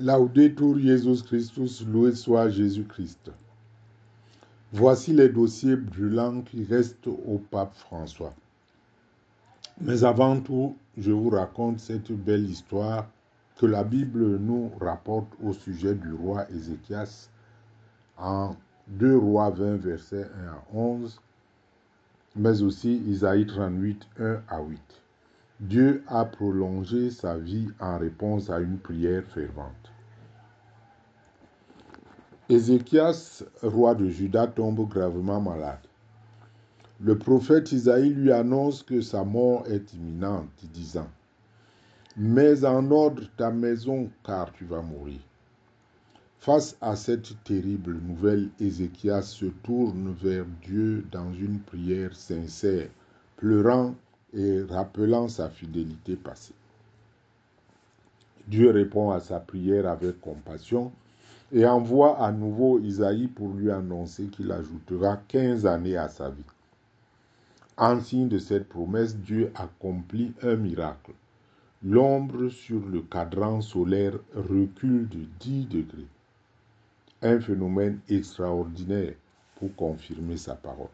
Laudetur Jesus Christus, loué soit Jésus-Christ. Voici les dossiers brûlants qui restent au pape François. Mais avant tout, je vous raconte cette belle histoire que la Bible nous rapporte au sujet du roi Ézéchias en 2 Rois 20, versets 1 à 11, mais aussi Isaïe 38, 1 à 8. Dieu a prolongé sa vie en réponse à une prière fervente. Ézéchias, roi de Juda, tombe gravement malade. Le prophète Isaïe lui annonce que sa mort est imminente, disant « Mets en ordre ta maison, car tu vas mourir. » Face à cette terrible nouvelle, Ézéchias se tourne vers Dieu dans une prière sincère, pleurant et rappelant sa fidélité passée. Dieu répond à sa prière avec compassion et envoie à nouveau Isaïe pour lui annoncer qu'il ajoutera 15 années à sa vie. En signe de cette promesse, Dieu accomplit un miracle. L'ombre sur le cadran solaire recule de 10 degrés. Un phénomène extraordinaire pour confirmer sa parole.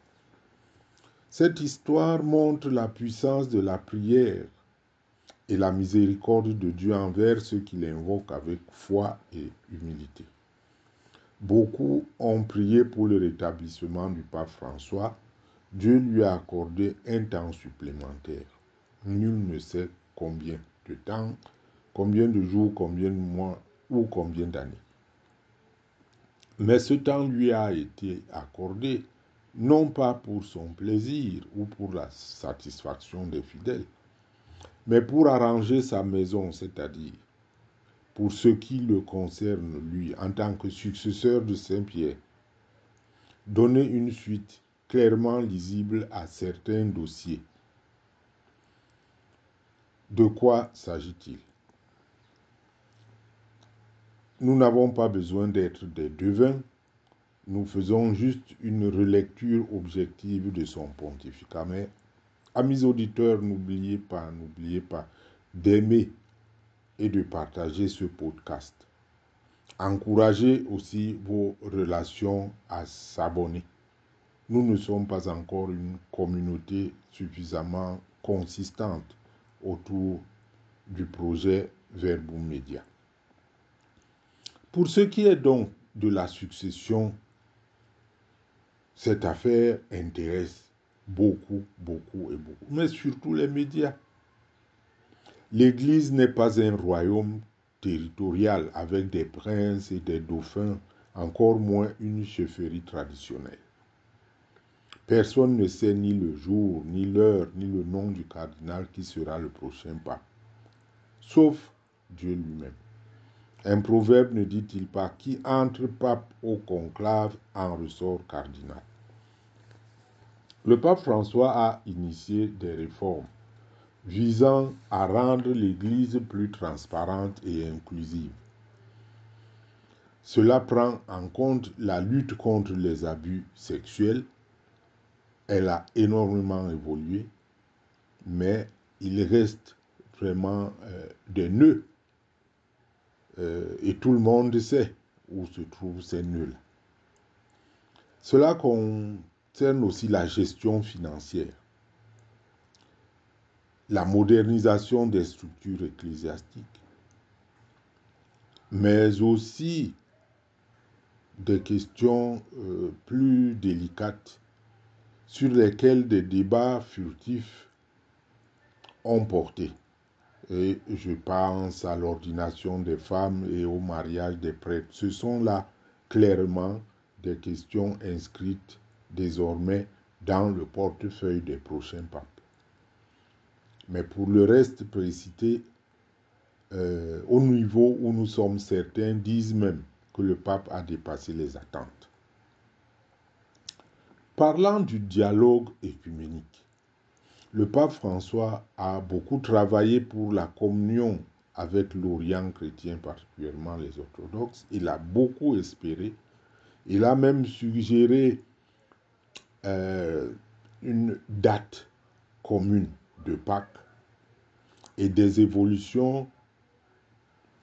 Cette histoire montre la puissance de la prière et la miséricorde de Dieu envers ceux qui l'invoquent avec foi et humilité. Beaucoup ont prié pour le rétablissement du pape François. Dieu lui a accordé un temps supplémentaire. Nul ne sait combien de temps, combien de jours, combien de mois ou combien d'années. Mais ce temps lui a été accordé non pas pour son plaisir ou pour la satisfaction des fidèles, mais pour arranger sa maison, c'est-à-dire pour ce qui le concerne lui en tant que successeur de Saint-Pierre, donner une suite clairement lisible à certains dossiers. De quoi s'agit-il? Nous n'avons pas besoin d'être des devins, nous faisons juste une relecture objective de son pontificat. Mais, amis auditeurs, n'oubliez pas d'aimer et de partager ce podcast. Encouragez aussi vos relations à s'abonner. Nous ne sommes pas encore une communauté suffisamment consistante autour du projet Verbum Media. Pour ce qui est donc de la succession, cette affaire intéresse beaucoup, mais surtout les médias. L'Église n'est pas un royaume territorial avec des princes et des dauphins, encore moins une chefferie traditionnelle. Personne ne sait ni le jour, ni l'heure, ni le nom du cardinal qui sera le prochain pape, sauf Dieu lui-même. Un proverbe ne dit-il pas « Qui entre pape au conclave en ressort cardinal ». Le pape François a initié des réformes visant à rendre l'Église plus transparente et inclusive. Cela prend en compte la lutte contre les abus sexuels. Elle a énormément évolué, mais il reste vraiment des nœuds. Et tout le monde sait où se trouvent ces nœuds-là. Cela concerne aussi la gestion financière, la modernisation des structures ecclésiastiques, mais aussi des questions plus délicates sur lesquelles des débats furtifs ont porté. Et je pense à l'ordination des femmes et au mariage des prêtres. Ce sont là clairement des questions inscrites désormais dans le portefeuille des prochains papes. Mais pour le reste précité, au niveau où nous sommes, certains disent même que le pape a dépassé les attentes. Parlant du dialogue œcuménique, le pape François a beaucoup travaillé pour la communion avec l'Orient chrétien, particulièrement les orthodoxes. Il a beaucoup espéré. Il a même suggéré une date commune de Pâques et des évolutions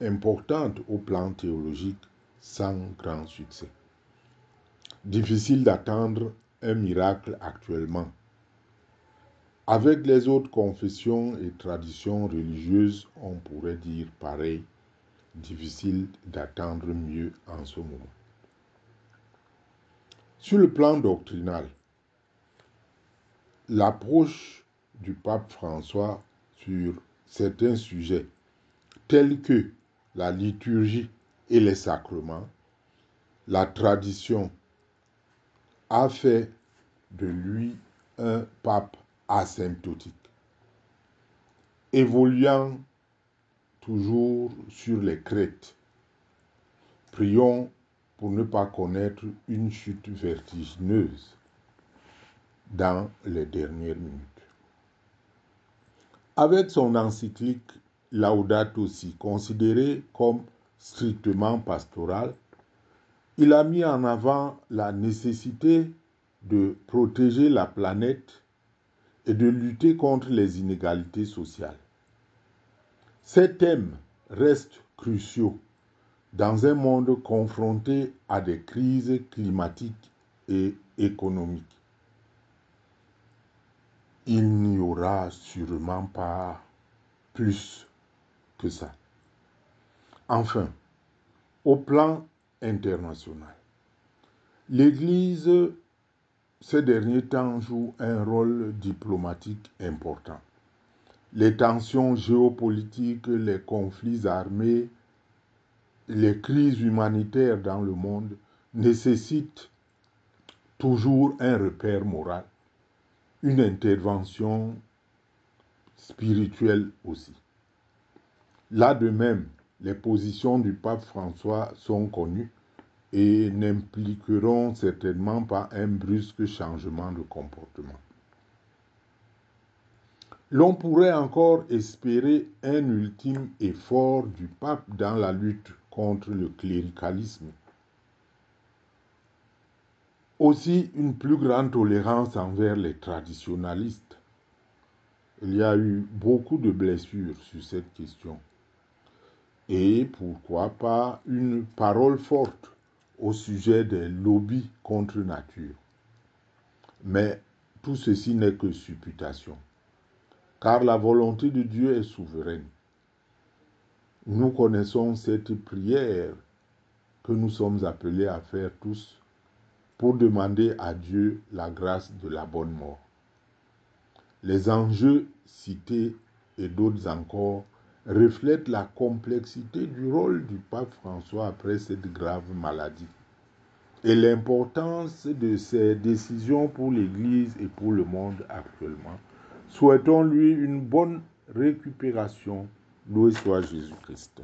importante au plan théologique sans grand succès. Difficile d'attendre un miracle actuellement. Avec les autres confessions et traditions religieuses, on pourrait dire pareil, difficile d'attendre mieux en ce moment. Sur le plan doctrinal, l'approche du pape François sur certains sujets tels que la liturgie et les sacrements, la tradition a fait de lui un pape asymptotique, évoluant toujours sur les crêtes. Prions pour ne pas connaître une chute vertigineuse dans les dernières minutes. Avec son encyclique Laudato Si, considérée comme strictement pastorale, il a mis en avant la nécessité de protéger la planète et de lutter contre les inégalités sociales. Ces thèmes restent cruciaux dans un monde confronté à des crises climatiques et économiques. Il n'y aura sûrement pas plus que ça. Enfin, au plan international, l'Église, ces derniers temps, joue un rôle diplomatique important. Les tensions géopolitiques, les conflits armés, les crises humanitaires dans le monde nécessitent toujours un repère moral, une intervention spirituelle aussi. Là de même, les positions du pape François sont connues et n'impliqueront certainement pas un brusque changement de comportement. L'on pourrait encore espérer un ultime effort du pape dans la lutte contre le cléricalisme. Aussi une plus grande tolérance envers les traditionalistes. Il y a eu beaucoup de blessures sur cette question. Et pourquoi pas une parole forte au sujet des lobbies contre nature. Mais tout ceci n'est que supputation, car la volonté de Dieu est souveraine. Nous connaissons cette prière que nous sommes appelés à faire tous pour demander à Dieu la grâce de la bonne mort. Les enjeux cités et d'autres encore reflètent la complexité du rôle du pape François après cette grave maladie et l'importance de ses décisions pour l'Église et pour le monde actuellement. Souhaitons-lui une bonne récupération. Loué soit Jésus-Christ.